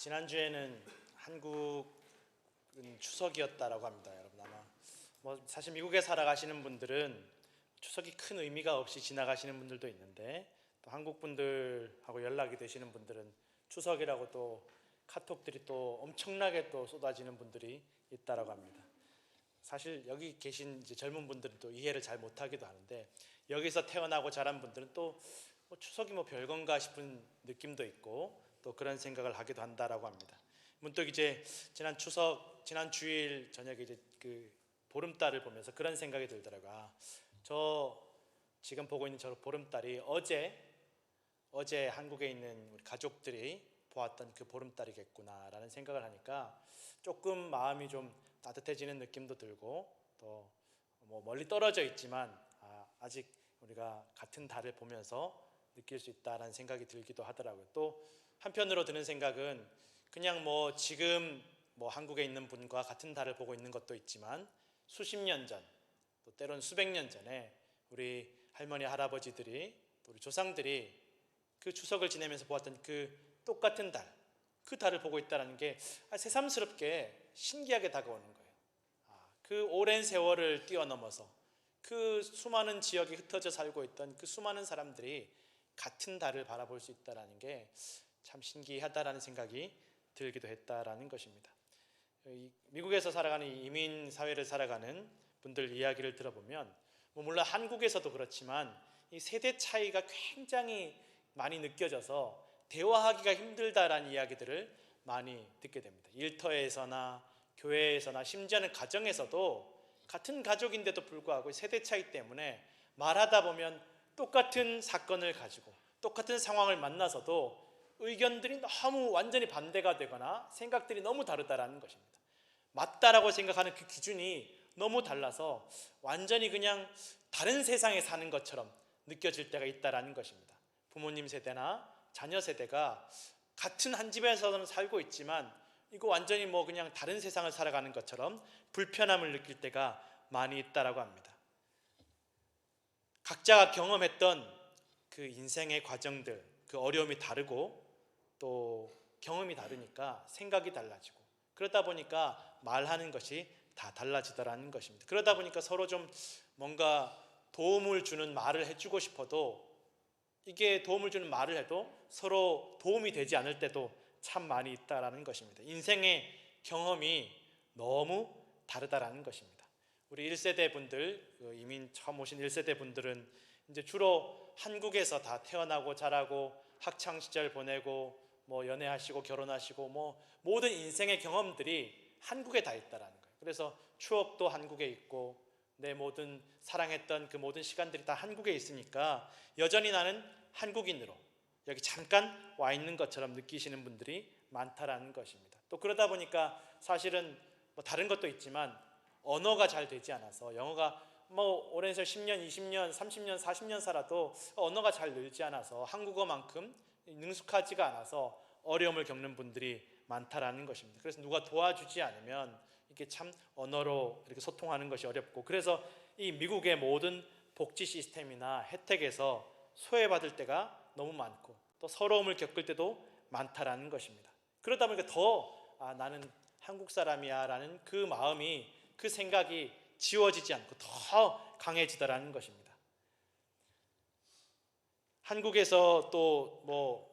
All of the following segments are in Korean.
지난주에는 한국은 추석이었다라고 합니다. 여러분 아마 사실 미국에 살아가시는 분들은 추석이 큰 의미가 없이 지나가시는 분들도 있는데, 또 한국 분들하고 연락이 되시는 분들은 추석이라고 또 카톡들이 또 엄청나게 또 쏟아지는 분들이 있다라고 합니다. 사실 여기 계신 이제 젊은 분들은 또 이해를 잘 못하기도 하는데, 여기서 태어나고 자란 분들은 또 추석이 별건가 싶은 느낌도 있고 또 그런 생각을 하기도 한다라고 합니다. 문득 이제 지난 주일 저녁에 이제 그 보름달을 보면서 그런 생각이 들더라고요. 저 지금 보고 있는 저 보름달이 어제 한국에 있는 우리 가족들이 보았던 그 보름달이겠구나라는 생각을 하니까 조금 마음이 좀 따뜻해지는 느낌도 들고, 또 멀리 떨어져 있지만 아직 우리가 같은 달을 보면서 느낄 수 있다라는 생각이 들기도 하더라고요. 또 한편으로 드는 생각은 그냥 지금 한국에 있는 분과 같은 달을 보고 있는 것도 있지만, 수십 년 전, 또 때론 수백 년 전에 우리 할머니 할아버지들이, 또 우리 조상들이 그 추석을 지내면서 보았던 그 똑같은 달, 그 달을 보고 있다는 게 새삼스럽게 신기하게 다가오는 거예요. 그 오랜 세월을 뛰어넘어서 그 수많은 지역에 흩어져 살고 있던 그 수많은 사람들이 같은 달을 바라볼 수 있다는 게 참 신기하다라는 생각이 들기도 했다라는 것입니다. 미국에서 살아가는 이민 사회를 살아가는 분들 이야기를 들어보면, 물론 한국에서도 그렇지만 이 세대 차이가 굉장히 많이 느껴져서 대화하기가 힘들다라는 이야기들을 많이 듣게 됩니다. 일터에서나 교회에서나 심지어는 가정에서도 같은 가족인데도 불구하고 세대 차이 때문에 말하다 보면 똑같은 사건을 가지고 똑같은 상황을 만나서도 의견들이 너무 완전히 반대가 되거나 생각들이 너무 다르다라는 것입니다. 맞다라고 생각하는 그 기준이 너무 달라서 완전히 그냥 다른 세상에 사는 것처럼 느껴질 때가 있다라는 것입니다. 부모님 세대나 자녀 세대가 같은 한 집에서는 살고 있지만 이거 완전히 그냥 다른 세상을 살아가는 것처럼 불편함을 느낄 때가 많이 있다라고 합니다. 각자가 경험했던 그 인생의 과정들, 그 어려움이 다르고 또 경험이 다르니까 생각이 달라지고, 그러다 보니까 말하는 것이 다 달라지더라는 것입니다. 그러다 보니까 서로 좀 뭔가 도움을 주는 말을 해주고 싶어도 이게 도움을 주는 말을 해도 서로 도움이 되지 않을 때도 참 많이 있다라는 것입니다. 인생의 경험이 너무 다르다라는 것입니다. 우리 1세대 분들, 이민 처음 오신 1세대 분들은 이제 주로 한국에서 다 태어나고 자라고 학창 시절 보내고 연애하시고 결혼하시고 모든 인생의 경험들이 한국에 다 있다라는 거예요. 그래서 추억도 한국에 있고 내 모든 사랑했던 그 모든 시간들이 다 한국에 있으니까 여전히 나는 한국인으로 여기 잠깐 와 있는 것처럼 느끼시는 분들이 많다라는 것입니다. 또 그러다 보니까 사실은 다른 것도 있지만 언어가 잘 되지 않아서, 영어가 오랜 세월 10년, 20년, 30년, 40년 살아도 언어가 잘 늘지 않아서 한국어만큼 능숙하지가 않아서 어려움을 겪는 분들이 많다라는 것입니다. 그래서 누가 도와주지 않으면 이게 참 언어로 이렇게 소통하는 것이 어렵고, 그래서 이 미국의 모든 복지 시스템이나 혜택에서 소외받을 때가 너무 많고 또 서러움을 겪을 때도 많다라는 것입니다. 그러다 보니까 더 나는 한국 사람이야 라는 그 마음이, 그 생각이 지워지지 않고 더 강해지더라는 것입니다. 한국에서 또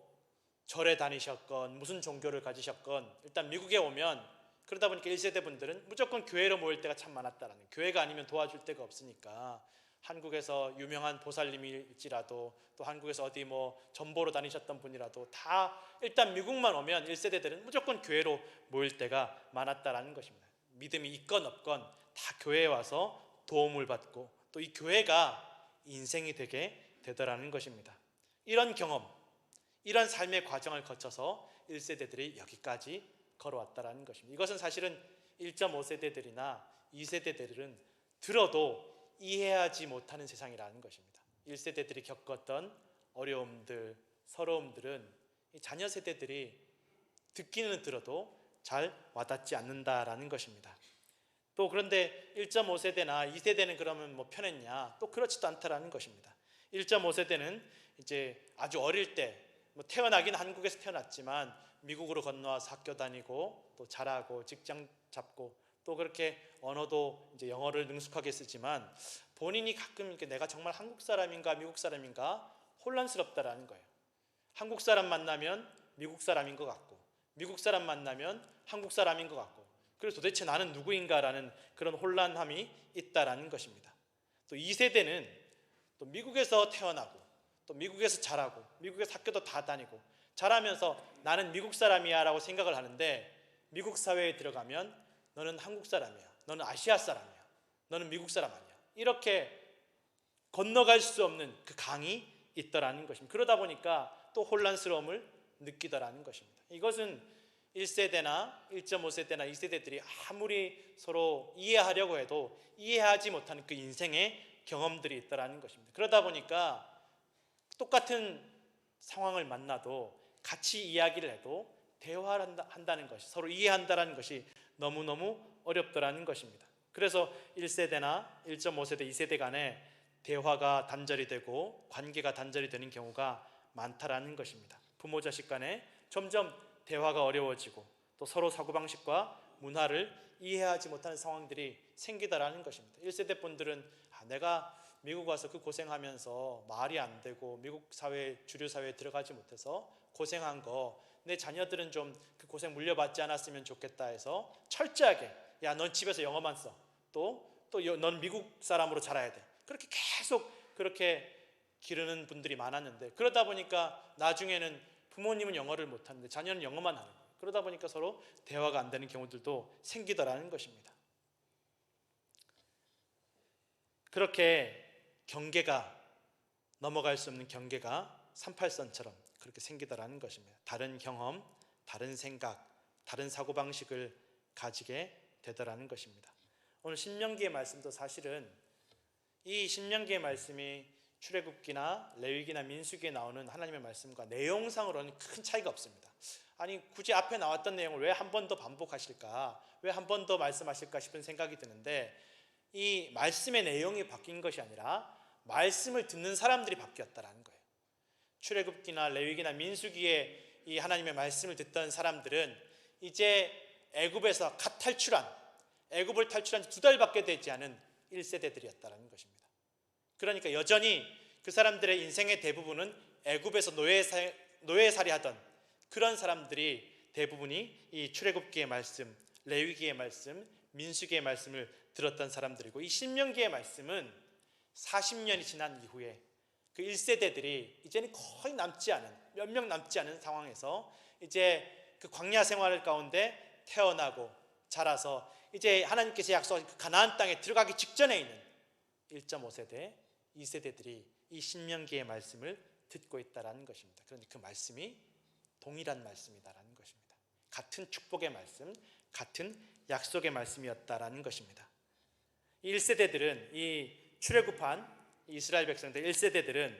절에 다니셨건 무슨 종교를 가지셨건 일단 미국에 오면, 그러다 보니까 1세대 분들은 무조건 교회로 모일 때가 참 많았다라는, 교회가 아니면 도와줄 데가 없으니까 한국에서 유명한 보살님일지라도 또 한국에서 어디 전보로 다니셨던 분이라도 다 일단 미국만 오면 1세대들은 무조건 교회로 모일 때가 많았다라는 것입니다. 믿음이 있건 없건 다 교회에 와서 도움을 받고 또 이 교회가 인생이 되게 되더라는 것입니다. 이런 경험, 이런 삶의 과정을 거쳐서 1세대들이 여기까지 걸어왔다는 것입니다. 이것은 사실은 1.5세대들이나 2세대들은 들어도 이해하지 못하는 세상이라는 것입니다. 1세대들이 겪었던 어려움들, 서러움들은 자녀 세대들이 듣기는 들어도 잘 와닿지 않는다라는 것입니다. 또 그런데 1.5세대나 2세대는 그러면 편했냐? 또 그렇지도 않다라는 것입니다. 1.5세대는 이제 아주 어릴 때 뭐 태어나긴 한국에서 태어났지만 미국으로 건너와서 학교 다니고 또 잘하고 직장 잡고 또 그렇게 언어도 이제 영어를 능숙하게 쓰지만 본인이 가끔 이렇게 내가 정말 한국 사람인가 미국 사람인가 혼란스럽다라는 거예요. 한국 사람 만나면 미국 사람인 것 같고 미국 사람 만나면 한국 사람인 것 같고 그래서 도대체 나는 누구인가라는 그런 혼란함이 있다라는 것입니다. 또 2세대는 또 미국에서 태어나고 또 미국에서 자라고 미국에서 학교도 다 다니고 자라면서 나는 미국 사람이야 라고 생각을 하는데 미국 사회에 들어가면 너는 한국 사람이야, 너는 아시아 사람이야, 너는 미국 사람 아니야, 이렇게 건너갈 수 없는 그 강이 있더라는 것입니다. 그러다 보니까 또 혼란스러움을 느끼더라는 것입니다. 이것은 1세대나 1.5세대나 2세대들이 아무리 서로 이해하려고 해도 이해하지 못하는 그 인생의 경험들이 있더라는 것입니다. 그러다 보니까 똑같은 상황을 만나도 같이 이야기를 해도 대화를 한다는 것이, 서로 이해한다는 것이 너무너무 어렵더라는 것입니다. 그래서 1세대나 1.5세대, 2세대 간에 대화가 단절이 되고 관계가 단절이 되는 경우가 많다라는 것입니다. 부모 자식 간에 점점 대화가 어려워지고 또 서로 사고방식과 문화를 이해하지 못하는 상황들이 생기더라는 것입니다. 1세대 분들은 내가 미국 와서 그 고생하면서 말이 안 되고 미국 사회, 주류 사회에 들어가지 못해서 고생한 거 내 자녀들은 좀 그 고생 물려받지 않았으면 좋겠다 해서 철저하게 야, 넌 집에서 영어만 써. 또 넌 미국 사람으로 자라야 돼. 그렇게 계속 그렇게 기르는 분들이 많았는데 그러다 보니까 나중에는 부모님은 영어를 못하는데 자녀는 영어만 하는 거예요. 그러다 보니까 서로 대화가 안 되는 경우들도 생기더라는 것입니다. 그렇게 경계가 넘어갈 수 없는 경계가 38선처럼 그렇게 생기더라는 것입니다. 다른 경험, 다른 생각, 다른 사고방식을 가지게 되더라는 것입니다. 오늘 신명기의 말씀도 사실은 이 신명기의 말씀이 출애굽기나 레위기나 민수기에 나오는 하나님의 말씀과 내용상으로는 큰 차이가 없습니다. 아니 굳이 앞에 나왔던 내용을 왜 한 번 더 반복하실까? 왜 한 번 더 말씀하실까 싶은 생각이 드는데 이 말씀의 내용이 바뀐 것이 아니라 말씀을 듣는 사람들이 바뀌었다라는 거예요. 출애굽기나 레위기나 민수기에 이 하나님의 말씀을 듣던 사람들은 이제 애굽에서 갓 탈출한, 애굽을 탈출한 지 2달밖에 되지 않은 1세대들이었다라는 것입니다. 그러니까 여전히 그 사람들의 인생의 대부분은 애굽에서 노예살이 하던 그런 사람들이 대부분이 이 출애굽기의 말씀, 레위기의 말씀, 민수기의 말씀을 들었던 사람들이고 이 신명기의 말씀은 40년이 지난 이후에 그 1세대들이 이제는 거의 남지 않은, 몇 명 남지 않은 상황에서 이제 그 광야 생활 가운데 태어나고 자라서 이제 하나님께서 약속하신 그 가나안 땅에 들어가기 직전에 있는 1.5세대, 2세대들이 이 신명기의 말씀을 듣고 있다라는 것입니다. 그런데 그 말씀이 동일한 말씀이다라는 것입니다. 같은 축복의 말씀, 같은 약속의 말씀이었다라는 것입니다. 이 1세대들은 이 출애굽한 이스라엘 백성들 1세대들은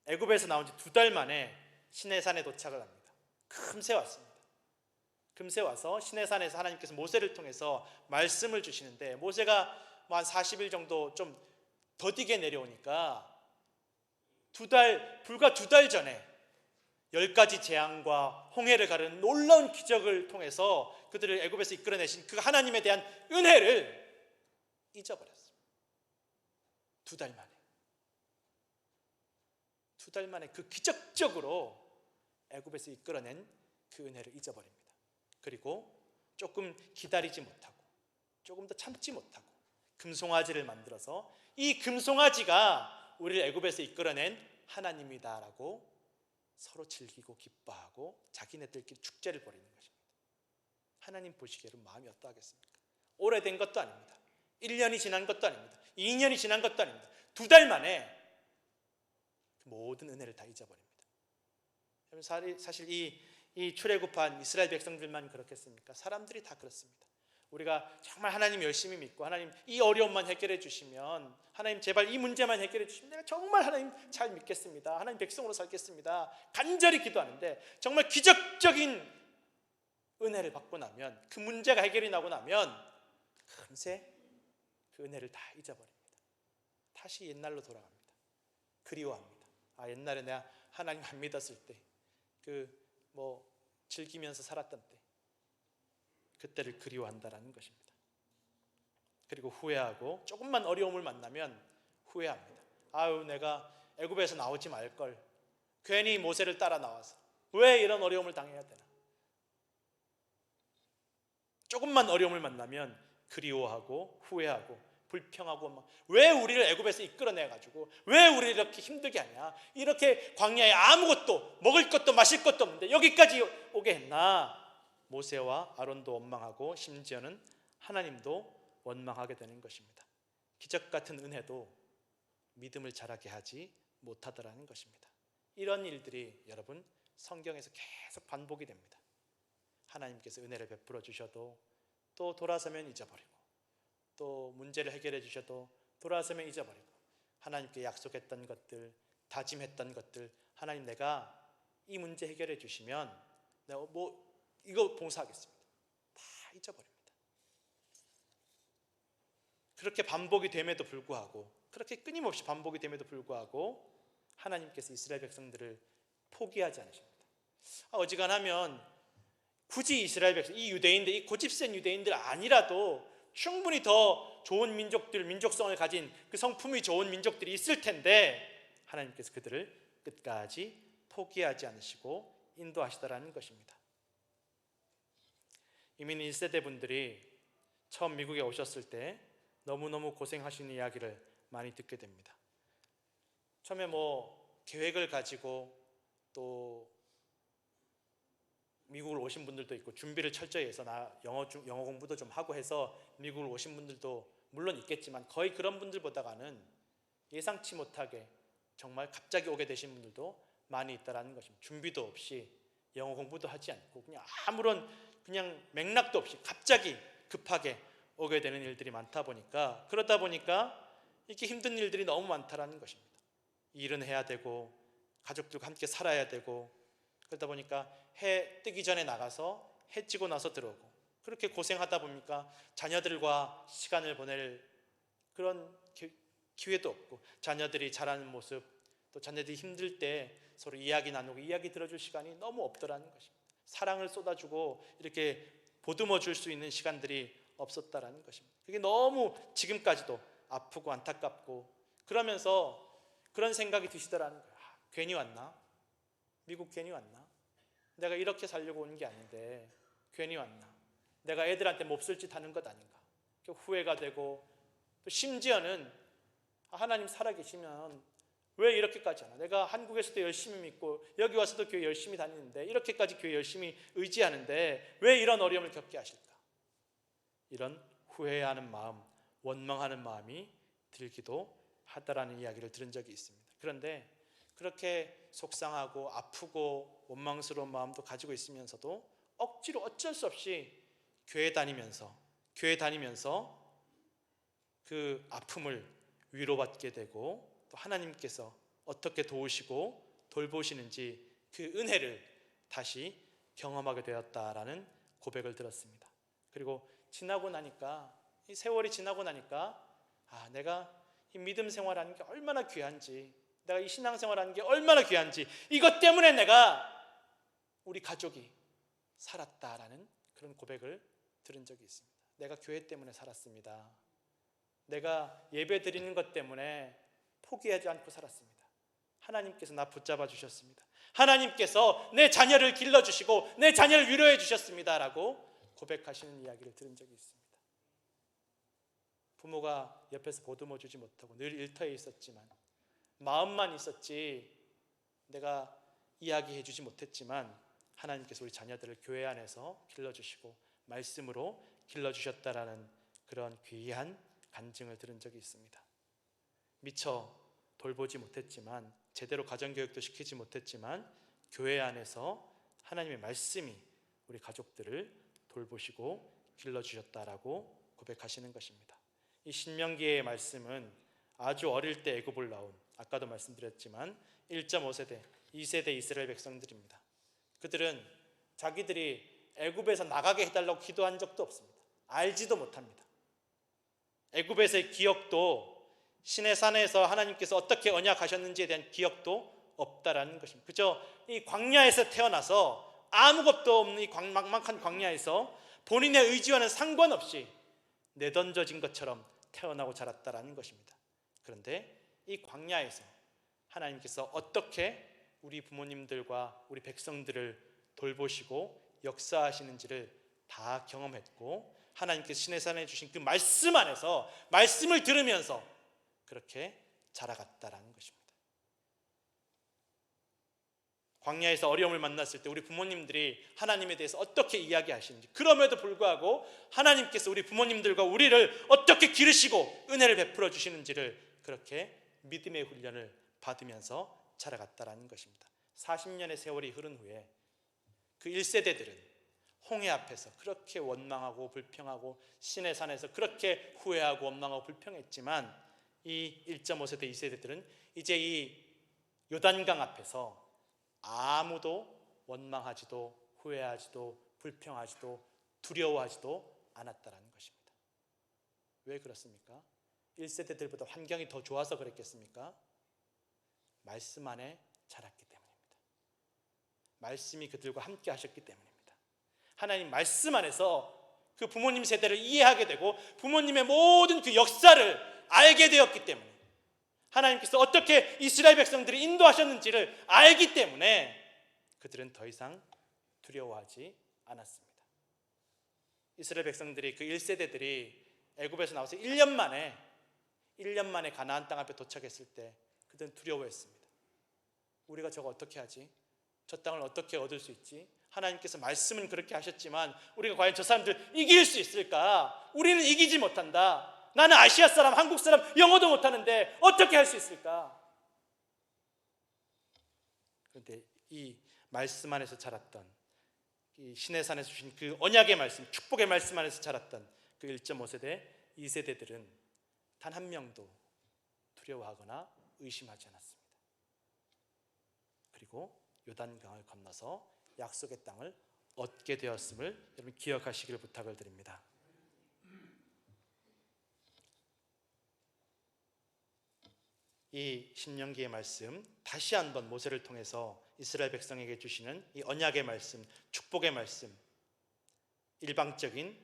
애굽에서 나온 지 2달 만에 시내산에 도착을 합니다. 금세 왔습니다. 금세 와서 시내산에서 하나님께서 모세를 통해서 말씀을 주시는데 모세가 한 40일 정도 좀 더디게 내려오니까 불과 2달 전에 10가지 재앙과 홍해를 가르는 놀라운 기적을 통해서 그들을 애굽에서 이끌어내신 그 하나님에 대한 은혜를 잊어버렸어요. 2달 만에. 2달 만에 그 기적적으로 애굽에서 이끌어낸 그 은혜를 잊어버립니다. 그리고 조금 기다리지 못하고 조금 더 참지 못하고 금송아지를 만들어서 이 금송아지가 우리를 애굽에서 이끌어낸 하나님이다라고 서로 즐기고 기뻐하고 자기네들끼리 축제를 벌이는 것입니다. 하나님 보시기에는 마음이 어떠하겠습니까? 오래된 것도 아닙니다. 1년이 지난 것도 아닙니다. 2년이 지난 것도 아닙니다. 2달 만에 모든 은혜를 다 잊어버립니다. 사실 이 출애굽한 이스라엘 백성들만 그렇겠습니까? 사람들이 다 그렇습니다. 우리가 정말 하나님 열심히 믿고 하나님 이 어려움만 해결해 주시면 하나님 제발 이 문제만 해결해 주시면 내가 정말 하나님 잘 믿겠습니다. 하나님 백성으로 살겠습니다. 간절히 기도하는데 정말 기적적인 은혜를 받고 나면 그 문제가 해결이 나고 나면 금세 그 은혜를 다 잊어버립니다. 다시 옛날로 돌아갑니다. 그리워합니다. 옛날에 내가 하나님 안 믿었을 때, 즐기면서 살았던 때, 그때를 그리워한다라는 것입니다. 그리고 후회하고, 조금만 어려움을 만나면 후회합니다. 아유, 내가 애굽에서 나오지 말걸, 괜히 모세를 따라 나와서 왜 이런 어려움을 당해야 되나. 조금만 어려움을 만나면 그리워하고 후회하고 불평하고, 왜 우리를 애굽에서 이끌어내가지고 왜 우리를 이렇게 힘들게 하냐, 이렇게 광야에 아무것도 먹을 것도 마실 것도 없는데 여기까지 오게 했나. 모세와 아론도 원망하고 심지어는 하나님도 원망하게 되는 것입니다. 기적 같은 은혜도 믿음을 자라게 하지 못하더라는 것입니다. 이런 일들이 여러분 성경에서 계속 반복이 됩니다. 하나님께서 은혜를 베풀어 주셔도 또 돌아서면 잊어버리고, 또 문제를 해결해 주셔도 돌아서면 잊어버리고, 하나님께 약속했던 것들, 다짐했던 것들, 하나님 내가 이 문제 해결해 주시면 내가 이거 봉사하겠습니다, 다 잊어버립니다. 그렇게 반복이 됨에도 불구하고, 그렇게 끊임없이 반복이 됨에도 불구하고 하나님께서 이스라엘 백성들을 포기하지 않으십니다. 어지간하면 굳이 이스라엘 백성, 이 유대인들, 이 고집센 유대인들 아니라도 충분히 더 좋은 민족들, 민족성을 가진 그 성품이 좋은 민족들이 있을 텐데 하나님께서 그들을 끝까지 포기하지 않으시고 인도하시더라는 것입니다. 이민 1세대 분들이 처음 미국에 오셨을 때 너무너무 고생하시는 이야기를 많이 듣게 됩니다. 처음에 계획을 가지고 또 미국을 오신 분들도 있고, 준비를 철저히 해서 영어 공부도 좀 하고 해서 미국을 오신 분들도 물론 있겠지만, 거의 그런 분들보다는 예상치 못하게 정말 갑자기 오게 되신 분들도 많이 있다라는 것입니다. 준비도 없이, 영어 공부도 하지 않고, 그냥 아무런 맥락도 없이 갑자기 급하게 오게 되는 일들이 많다 보니까, 그러다 보니까 이렇게 힘든 일들이 너무 많다라는 것입니다. 일은 해야 되고, 가족들과 함께 살아야 되고, 그러다 보니까 해 뜨기 전에 나가서 해 찌고 나서 들어오고, 그렇게 고생하다 보니까 자녀들과 시간을 보낼 그런 기회도 없고, 자녀들이 자라는 모습, 또 자녀들이 힘들 때 서로 이야기 나누고 이야기 들어줄 시간이 너무 없더라는 것입니다. 사랑을 쏟아주고 이렇게 보듬어 줄 수 있는 시간들이 없었다라는 것입니다. 그게 너무 지금까지도 아프고 안타깝고, 그러면서 그런 생각이 드시더라는 거예요. 괜히 왔나? 미국 괜히 왔나? 내가 이렇게 살려고 온 게 아닌데 괜히 왔나? 내가 애들한테 몹쓸 짓 하는 것 아닌가? 후회가 되고, 또 심지어는 하나님 살아계시면 왜 이렇게까지 하나? 내가 한국에서도 열심히 믿고 여기 와서도 교회 열심히 다니는데, 이렇게까지 교회 열심히 의지하는데 왜 이런 어려움을 겪게 하실까? 이런 후회하는 마음, 원망하는 마음이 들기도 하다라는 이야기를 들은 적이 있습니다. 그런데 그렇게 속상하고 아프고 원망스러운 마음도 가지고 있으면서도 억지로 어쩔 수 없이 교회 다니면서 그 아픔을 위로받게 되고, 또 하나님께서 어떻게 도우시고 돌보시는지 그 은혜를 다시 경험하게 되었다라는 고백을 들었습니다. 그리고 지나고 나니까, 이 세월이 지나고 나니까 내가 이 믿음 생활하는 게 얼마나 귀한지, 내가 이 신앙생활하는 게 얼마나 귀한지, 이것 때문에 내가 우리 가족이 살았다라는 그런 고백을 들은 적이 있습니다. 내가 교회 때문에 살았습니다. 내가 예배 드리는 것 때문에 포기하지 않고 살았습니다. 하나님께서 나 붙잡아 주셨습니다. 하나님께서 내 자녀를 길러주시고 내 자녀를 위로해 주셨습니다 라고 고백하시는 이야기를 들은 적이 있습니다. 부모가 옆에서 보듬어 주지 못하고 늘 일터에 있었지만, 마음만 있었지 내가 이야기해 주지 못했지만, 하나님께서 우리 자녀들을 교회 안에서 길러주시고 말씀으로 길러주셨다라는 그런 귀한 간증을 들은 적이 있습니다. 미처 돌보지 못했지만, 제대로 가정교육도 시키지 못했지만, 교회 안에서 하나님의 말씀이 우리 가족들을 돌보시고 길러주셨다라고 고백하시는 것입니다. 이 신명기의 말씀은 아주 어릴 때 애굽을 나온, 아까도 말씀드렸지만 1.5세대, 2세대 이스라엘 백성들입니다. 그들은 자기들이 애굽에서 나가게 해달라고 기도한 적도 없습니다. 알지도 못합니다. 애굽에서의 기억도, 시내산에서 하나님께서 어떻게 언약하셨는지에 대한 기억도 없다라는 것입니다. 그저 이 광야에서 태어나서 아무것도 없는 이 막막한 광야에서 본인의 의지와는 상관없이 내던져진 것처럼 태어나고 자랐다라는 것입니다. 그런데 이 광야에서 하나님께서 어떻게 우리 부모님들과 우리 백성들을 돌보시고 역사하시는지를 다 경험했고, 하나님께서 시내산에 주신 그 말씀 안에서 말씀을 들으면서 그렇게 자라갔다라는 것입니다. 광야에서 어려움을 만났을 때 우리 부모님들이 하나님에 대해서 어떻게 이야기하시는지, 그럼에도 불구하고 하나님께서 우리 부모님들과 우리를 어떻게 기르시고 은혜를 베풀어 주시는지를 그렇게 믿음의 훈련을 받으면서 자라갔다라는 것입니다. 40년의 세월이 흐른 후에 그 1세대들은 홍해 앞에서 그렇게 원망하고 불평하고 시내산에서 그렇게 후회하고 원망하고 불평했지만, 이 1.5세대 2세대들은 이제 이 요단강 앞에서 아무도 원망하지도 후회하지도 불평하지도 두려워하지도 않았다라는 것입니다. 왜 그렇습니까? 1세대들보다 환경이 더 좋아서 그랬겠습니까? 말씀 안에 자랐기 때문입니다. 말씀이 그들과 함께 하셨기 때문입니다. 하나님 말씀 안에서 그 부모님 세대를 이해하게 되고 부모님의 모든 그 역사를 알게 되었기 때문에, 하나님께서 어떻게 이스라엘 백성들을 인도하셨는지를 알기 때문에 그들은 더 이상 두려워하지 않았습니다. 이스라엘 백성들이 그 1세대들이 애굽에서 나와서 1년 만에 가나안 땅 앞에 도착했을 때 그들은 두려워했습니다. 우리가 저거 어떻게 하지? 저 땅을 어떻게 얻을 수 있지? 하나님께서 말씀은 그렇게 하셨지만 우리가 과연 저 사람들 이길 수 있을까? 우리는 이기지 못한다. 나는 아시아 사람, 한국 사람, 영어도 못하는데 어떻게 할 수 있을까? 그런데 이 말씀 안에서 자랐던, 이 시내산에서 주신 그 언약의 말씀, 축복의 말씀 안에서 자랐던 그 1.5세대, 2세대들은 단 한 명도 두려워하거나 의심하지 않았습니다. 그리고 요단강을 건너서 약속의 땅을 얻게 되었음을 여러분 기억하시기를 부탁을 드립니다. 이 신명기의 말씀, 다시 한번 모세를 통해서 이스라엘 백성에게 주시는 이 언약의 말씀, 축복의 말씀, 일방적인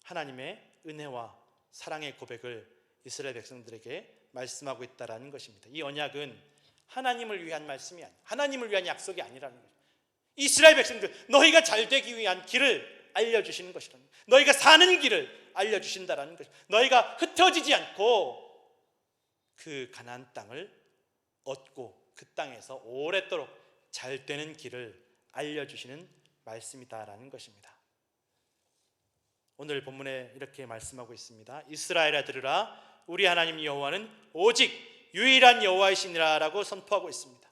하나님의 은혜와 사랑의 고백을 이스라엘 백성들에게 말씀하고 있다라는 것입니다. 이 언약은 하나님을 위한 말씀이 아니에요. 하나님을 위한 약속이 아니라는 거죠. 이스라엘 백성들, 너희가 잘 되기 위한 길을 알려주시는 것이라는 거예요. 너희가 사는 길을 알려주신다라는 거죠. 너희가 흩어지지 않고 그 가나안 땅을 얻고 그 땅에서 오랫도록 잘 되는 길을 알려주시는 말씀이다라는 것입니다. 오늘 본문에 이렇게 말씀하고 있습니다. 이스라엘아 들으라, 우리 하나님 여호와는 오직 유일한 여호와이시니라 라고 선포하고 있습니다.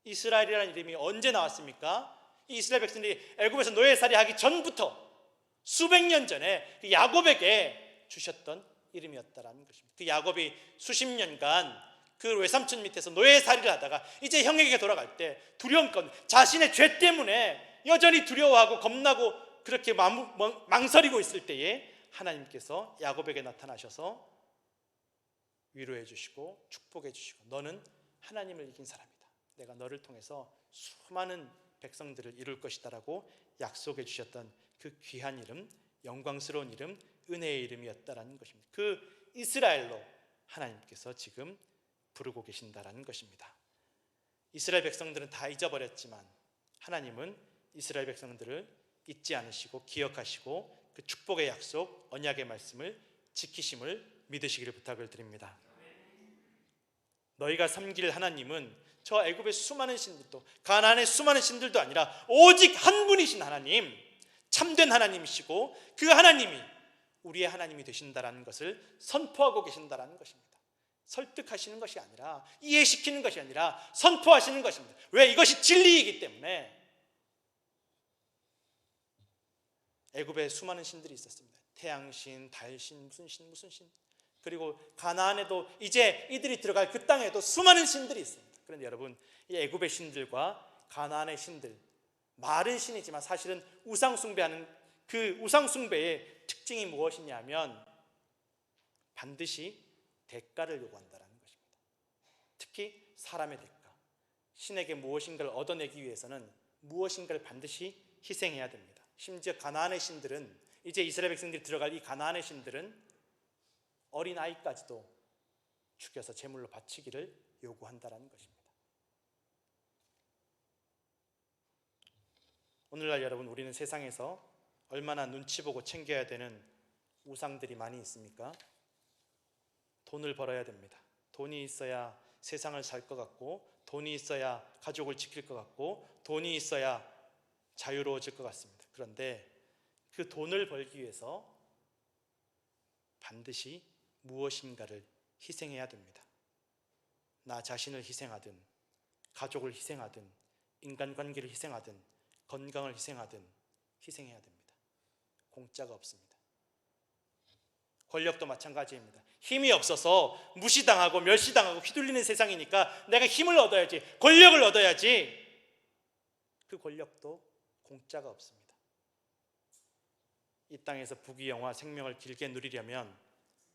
이스라엘이라는 이름이 언제 나왔습니까? 이 이스라엘 백성들이 애굽에서 노예살이 하기 전부터 수백 년 전에 그 야곱에게 주셨던 이름이었다라는 것입니다. 그 야곱이 수십 년간 그 외삼촌 밑에서 노예살이를 하다가 이제 형에게 돌아갈 때 두려움 가운데, 자신의 죄 때문에 여전히 두려워하고 겁나고 그렇게 망설이고 있을 때에 하나님께서 야곱에게 나타나셔서 위로해 주시고 축복해 주시고, 너는 하나님을 이긴 사람이다. 내가 너를 통해서 수많은 백성들을 이룰 것이다 라고 약속해 주셨던 그 귀한 이름, 영광스러운 이름, 은혜의 이름이었다라는 것입니다. 그 이스라엘로 하나님께서 지금 부르고 계신다라는 것입니다. 이스라엘 백성들은 다 잊어버렸지만 하나님은 이스라엘 백성들을 잊지 않으시고 기억하시고 그 축복의 약속, 언약의 말씀을 지키심을 믿으시기를 부탁을 드립니다. 너희가 섬길 하나님은 저 애굽의 수많은 신들도, 가나안의 수많은 신들도 아니라 오직 한 분이신 하나님, 참된 하나님이시고 그 하나님이 우리의 하나님이 되신다라는 것을 선포하고 계신다라는 것입니다. 설득하시는 것이 아니라, 이해시키는 것이 아니라 선포하시는 것입니다. 왜? 이것이 진리이기 때문에. 애굽에 수많은 신들이 있었습니다. 태양신, 달신, 무슨 신. 그리고 가나안에도 이제 이들이 들어갈 그 땅에도 수많은 신들이 있습니다. 그런데 여러분, 이 애굽의 신들과 가나안의 신들, 말은 신이지만 사실은 우상 숭배하는 그 우상 숭배의 특징이 무엇이냐면 반드시 대가를 요구한다는 것입니다. 특히 사람의 대가, 신에게 무엇인가를 얻어내기 위해서는 무엇인가를 반드시 희생해야 됩니다. 심지어 가나안의 신들은, 이제 이스라엘 백성들이 들어갈 이 가나안의 신들은 어린아이까지도 죽여서 제물로 바치기를 요구한다는 것입니다. 오늘날 여러분, 우리는 세상에서 얼마나 눈치 보고 챙겨야 되는 우상들이 많이 있습니까? 돈을 벌어야 됩니다. 돈이 있어야 세상을 살 것 같고, 돈이 있어야 가족을 지킬 것 같고, 돈이 있어야 자유로워질 것 같습니다. 그런데 그 돈을 벌기 위해서 반드시 무엇인가를 희생해야 됩니다. 나 자신을 희생하든, 가족을 희생하든, 인간관계를 희생하든, 건강을 희생하든 희생해야 됩니다. 공짜가 없습니다. 권력도 마찬가지입니다. 힘이 없어서 무시당하고 멸시당하고 휘둘리는 세상이니까 내가 힘을 얻어야지, 권력을 얻어야지. 그 권력도 공짜가 없습니다. 이 땅에서 부귀영화 생명을 길게 누리려면,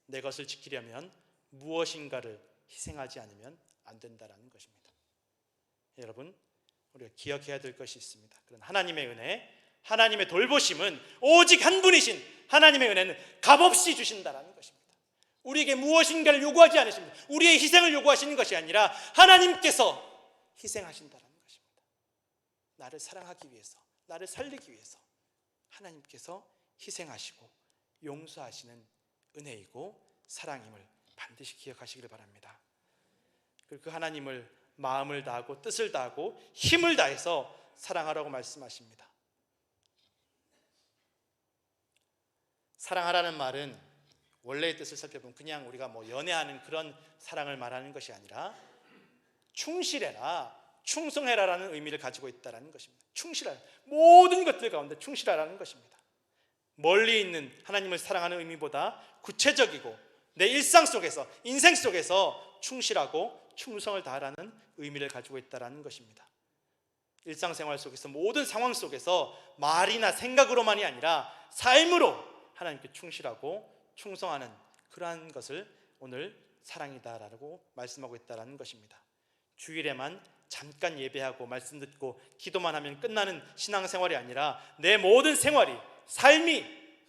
내 것을 지키려면 무엇인가를 희생하지 않으면 안 된다는 것입니다. 여러분, 우리가 기억해야 될 것이 있습니다. 그런 하나님의 은혜, 하나님의 돌보심은 오직 한 분이신 하나님의 은혜는 값없이 주신다는 것입니다. 우리에게 무엇인가를 요구하지 않으십니다. 우리의 희생을 요구하시는 것이 아니라 하나님께서 희생하신다는 것입니다. 나를 사랑하기 위해서, 나를 살리기 위해서 하나님께서 희생하시고 용서하시는 은혜이고 사랑임을 반드시 기억하시길 바랍니다. 그리고 그 하나님을 마음을 다하고 뜻을 다하고 힘을 다해서 사랑하라고 말씀하십니다. 사랑하라는 말은 원래의 뜻을 살펴보면 그냥 우리가 연애하는 그런 사랑을 말하는 것이 아니라 충실해라, 충성해라라는 의미를 가지고 있다는 것입니다. 충실하라, 모든 것들 가운데 충실하라는 것입니다. 멀리 있는 하나님을 사랑하는 의미보다 구체적이고 내 일상 속에서, 인생 속에서 충실하고 충성을 다하라는 의미를 가지고 있다는 것입니다. 일상생활 속에서, 모든 상황 속에서 말이나 생각으로만이 아니라 삶으로 하나님께 충실하고 충성하는 그러한 것을 오늘 사랑이다라고 말씀하고 있다는 것입니다. 주일에만 잠깐 예배하고 말씀 듣고 기도만 하면 끝나는 신앙생활이 아니라 내 모든 생활이, 삶이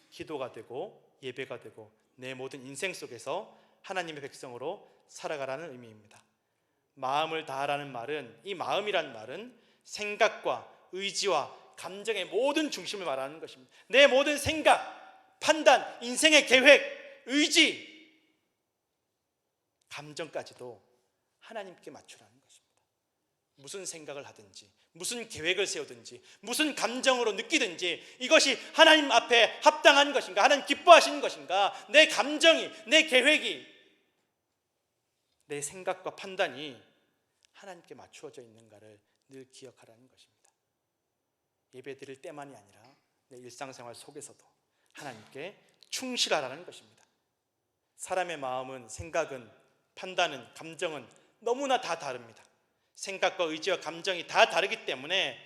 기도가 되고 예배가 되고 내 모든 인생 속에서 하나님의 백성으로 살아가라는 의미입니다. 마음을 다하라는 말은, 이 마음이라는 말은 생각과 의지와 감정의 모든 중심을 말하는 것입니다. 내 모든 생각, 판단, 인생의 계획, 의지, 감정까지도 하나님께 맞추라는 것입니다. 무슨 생각을 하든지, 무슨 계획을 세우든지, 무슨 감정으로 느끼든지 이것이 하나님 앞에 합당한 것인가, 하나님 기뻐하시는 것인가, 내 감정이, 내 계획이, 내 생각과 판단이 하나님께 맞추어져 있는가를 늘 기억하라는 것입니다. 예배 드릴 때만이 아니라 내 일상생활 속에서도 하나님께 충실하라는 것입니다. 사람의 마음은, 생각은, 판단은, 감정은 너무나 다 다릅니다. 생각과 의지와 감정이 다 다르기 때문에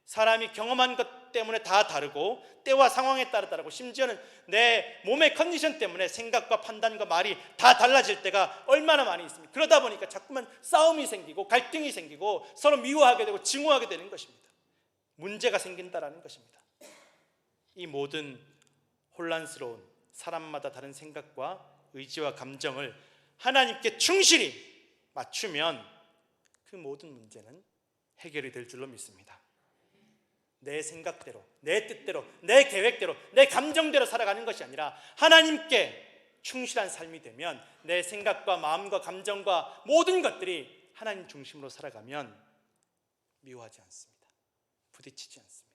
사람이 경험한 것 때문에 다 다르고 때와 상황에 따라 다르고 심지어는 내 몸의 컨디션 때문에 생각과 판단과 말이 다 달라질 때가 얼마나 많이 있습니다. 그러다 보니까 자꾸만 싸움이 생기고 갈등이 생기고 서로 미워하게 되고 증오하게 되는 것입니다. 문제가 생긴다라는 것입니다. 이 모든 혼란스러운 사람마다 다른 생각과 의지와 감정을 하나님께 충실히 맞추면 그 모든 문제는 해결이 될 줄로 믿습니다. 내 생각대로, 내 뜻대로, 내 계획대로, 내 감정대로 살아가는 것이 아니라 하나님께 충실한 삶이 되면 내 생각과 마음과 감정과 모든 것들이 하나님 중심으로 살아가면 미워하지 않습니다. 부딪히지 않습니다.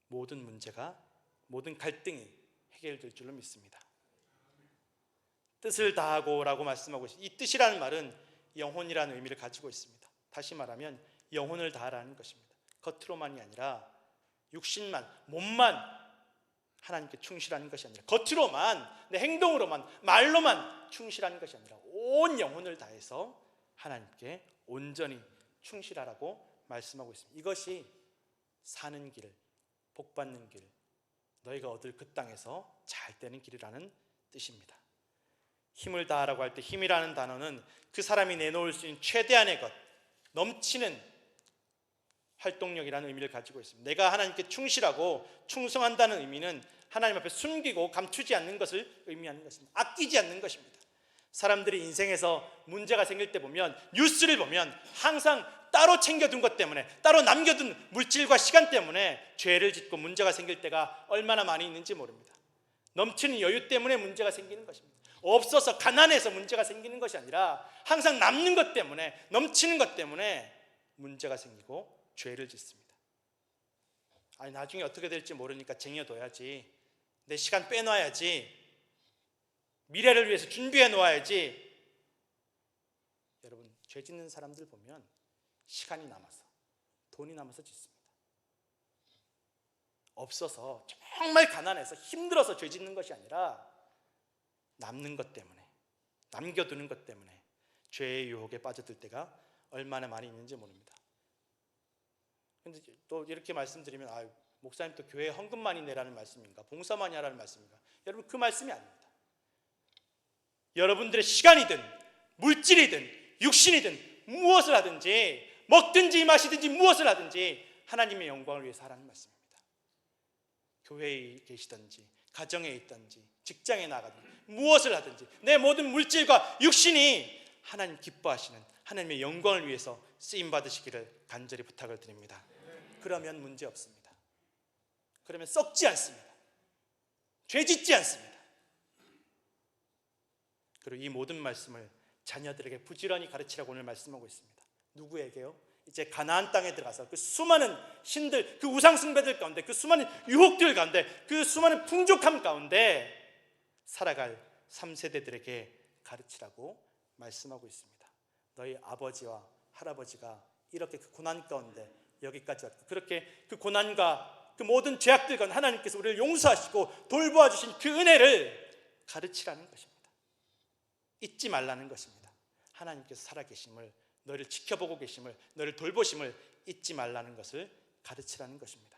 모든 문제가, 모든 갈등이 해결될 줄로 믿습니다. 뜻을 다하고 라고 말씀하고 있습니다. 이 뜻이라는 말은 영혼이라는 의미를 가지고 있습니다. 다시 말하면 영혼을 다하라는 것입니다. 겉으로만이 아니라 육신만, 몸만 하나님께 충실하는 것이 아니라, 겉으로만, 내 행동으로만, 말로만 충실하는 것이 아니라 온 영혼을 다해서 하나님께 온전히 충실하라고 말씀하고 있습니다. 이것이 사는 길, 복받는 길, 너희가 얻을 그 땅에서 잘 되는 길이라는 뜻입니다. 힘을 다하라고 할 때 힘이라는 단어는 그 사람이 내놓을 수 있는 최대한의 것, 넘치는 활동력이라는 의미를 가지고 있습니다. 내가 하나님께 충실하고 충성한다는 의미는 하나님 앞에 숨기고 감추지 않는 것을 의미하는 것입니다. 아끼지 않는 것입니다. 사람들이 인생에서 문제가 생길 때 보면, 뉴스를 보면 항상 따로 챙겨둔 것 때문에, 따로 남겨둔 물질과 시간 때문에 죄를 짓고 문제가 생길 때가 얼마나 많이 있는지 모릅니다. 넘치는 여유 때문에 문제가 생기는 것입니다. 없어서 가난해서 문제가 생기는 것이 아니라 항상 남는 것 때문에, 넘치는 것 때문에 문제가 생기고 죄를 짓습니다. 아니, 나중에 어떻게 될지 모르니까 쟁여둬야지, 내 시간 빼놔야지, 미래를 위해서 준비해 놓아야지. 여러분, 죄 짓는 사람들 보면 시간이 남아서, 돈이 남아서 짓습니다. 없어서, 정말 가난해서 힘들어서 죄 짓는 것이 아니라 남는 것 때문에, 남겨두는 것 때문에 죄의 유혹에 빠져들 때가 얼마나 많이 있는지 모릅니다. 근데 또 이렇게 말씀드리면, 목사님 또 교회에 헌금 많이 내라는 말씀인가, 봉사 많이 하라는 말씀인가? 여러분, 그 말씀이 아닙니다. 여러분들의 시간이든 물질이든 육신이든 무엇을 하든지, 먹든지 마시든지 무엇을 하든지 하나님의 영광을 위해서 하라는 말씀입니다. 교회에 계시든지 가정에 있든지 직장에 나가든지 무엇을 하든지 내 모든 물질과 육신이 하나님 기뻐하시는 하나님의 영광을 위해서 쓰임받으시기를 간절히 부탁을 드립니다. 그러면 문제 없습니다. 그러면 썩지 않습니다. 죄짓지 않습니다. 그리고 이 모든 말씀을 자녀들에게 부지런히 가르치라고 오늘 말씀하고 있습니다. 누구에게요? 이제 가나안 땅에 들어가서 그 수많은 신들, 그 우상 숭배들 가운데, 그 수많은 유혹들 가운데, 그 수많은 풍족함 가운데 살아갈 3세대들에게 가르치라고 말씀하고 있습니다. 너희 아버지와 할아버지가 이렇게 그 고난 가운데 여기까지 왔고, 그렇게 그 고난과 그 모든 죄악들 가운데 하나님께서 우리를 용서하시고 돌보아 주신 그 은혜를 가르치라는 것입니다. 잊지 말라는 것입니다. 하나님께서 살아계심을, 너를 지켜보고 계심을, 너를 돌보심을 잊지 말라는 것을 가르치라는 것입니다.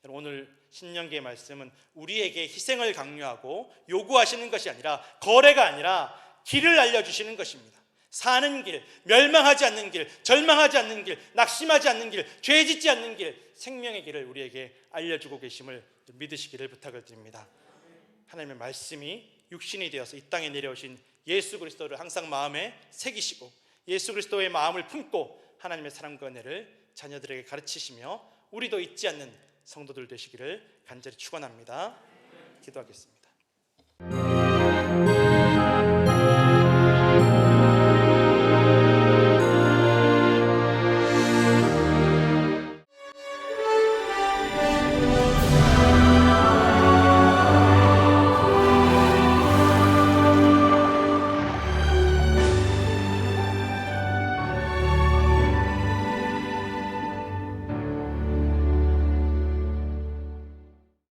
오늘 신명기의 말씀은 우리에게 희생을 강요하고 요구하시는 것이 아니라, 거래가 아니라 길을 알려주시는 것입니다. 사는 길, 멸망하지 않는 길, 절망하지 않는 길, 낙심하지 않는 길, 죄짓지 않는 길, 생명의 길을 우리에게 알려주고 계심을 믿으시기를 부탁을 드립니다. 하나님의 말씀이 육신이 되어서 이 땅에 내려오신 예수 그리스도를 항상 마음에 새기시고, 예수 그리스도의 마음을 품고 하나님의 사랑과 은혜를 자녀들에게 가르치시며 우리도 잊지 않는 성도들 되시기를 간절히 축원합니다. 기도하겠습니다.